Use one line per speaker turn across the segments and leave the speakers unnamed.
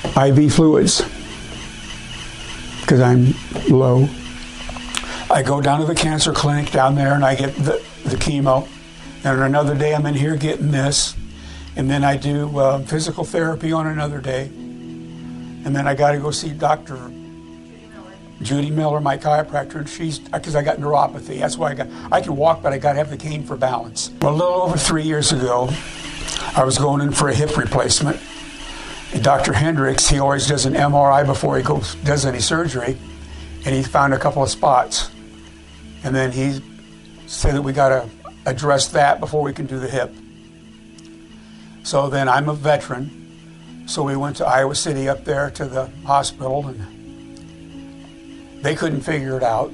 IV fluids, because I'm low. I go down to the cancer clinic down there and I get the chemo. And another day I'm in here getting this. And then I do physical therapy on another day. And then I got to go see Dr. Judy Miller, my chiropractor, and she's, because I got neuropathy. That's why I can walk, but I got to have the cane for balance. Well, a little over 3 years ago, I was going in for a hip replacement. And Dr. Hendricks, he always does an MRI before he does any surgery, and he found a couple of spots. And then he said that we got to address that before we can do the hip. So then I'm a veteran, so we went to Iowa City up there to the hospital, and they couldn't figure it out.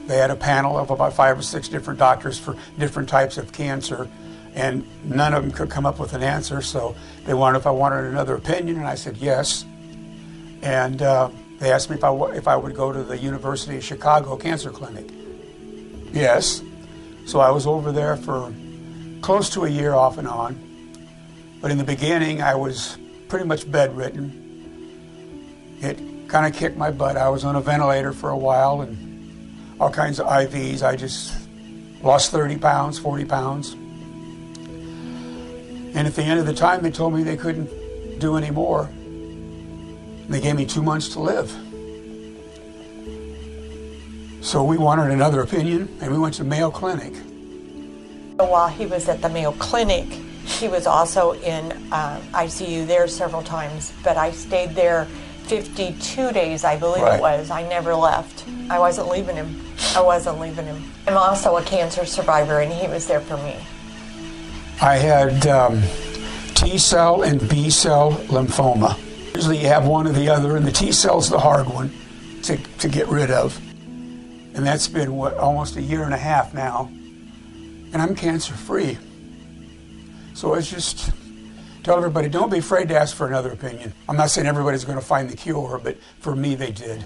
They had a panel of about 5 or 6 different doctors for different types of cancer, and none of them could come up with an answer, so they wanted if I wanted another opinion, and I said yes. And they asked me if I would go to the University of Chicago Cancer Clinic. Yes. So I was over there for close to a year off and on. But in the beginning, I was pretty much bedridden. It kind of kicked my butt. I was on a ventilator for a while and all kinds of IVs. I just lost 30 pounds, 40 pounds. And at the end of the time, they told me they couldn't do any more. They gave me 2 months to live. So we wanted another opinion, and we went to Mayo Clinic.
While he was at the Mayo Clinic, he was also in ICU there several times, but I stayed there 52 days, I believe it was. I never left. I wasn't leaving him. I'm also a cancer survivor, and he was there for me.
I had T-cell and B-cell lymphoma. Usually you have one or the other, and the T-cell's the hard one to get rid of. And that's been, almost a year and a half now. And I'm cancer-free. So it's just tell everybody, don't be afraid to ask for another opinion. I'm not saying everybody's going to find the cure, but for me, they did.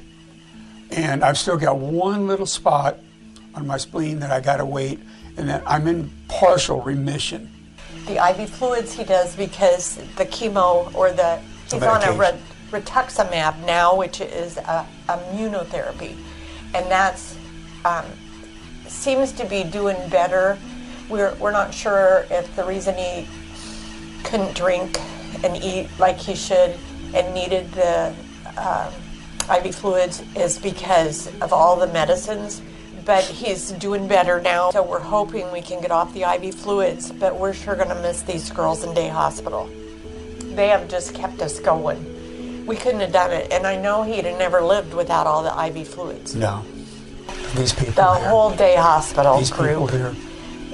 And I've still got one little spot on my spleen that I got to wait, and that I'm in partial remission.
The IV fluids he does because the chemo he's on a rituximab now, which is immunotherapy, and that's seems to be doing better. We're not sure if the reason he couldn't drink and eat like he should and needed the IV fluids is because of all the medicines, but he's doing better now. So we're hoping we can get off the IV fluids, but we're sure going to miss these girls in day hospital. They have just kept us going. We couldn't have done it, and I know he'd have never lived without all the IV fluids.
No. These people
The whole day hospital
These
group.
people here.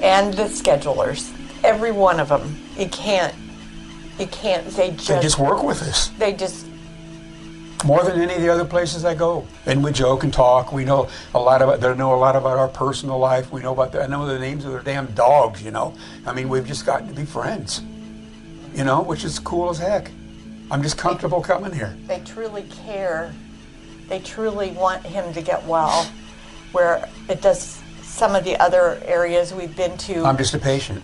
And the schedulers, every one of them. You can't, they
just work with us.
They just...
More than any of the other places I go. And we joke and talk. We know a lot about, they know a lot about our personal life. We know about I know the names of their damn dogs, you know. I mean, we've just gotten to be friends, you know, which is cool as heck. I'm just comfortable coming here.
They truly care. They truly want him to get well, where it does some of the other areas we've been to.
I'm just a patient.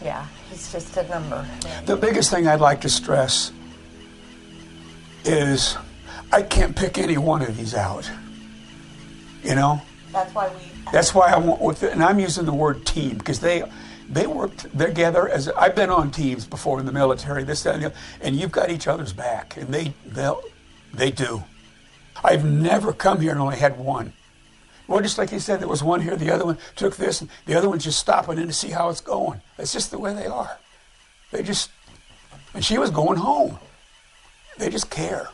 Yeah, he's just a number.
The biggest thing I'd like to stress is I can't pick any one of these out, you know? That's why I want with it, and I'm using the word team, because they worked together as, I've been on teams before in the military, this, that, and the other, and you've got each other's back, and they do. I've never come here and only had one. Well, just like you said, there was one here, the other one took this, and the other one's just stopping in to see how it's going. That's just the way they are. And she was going home. They just care.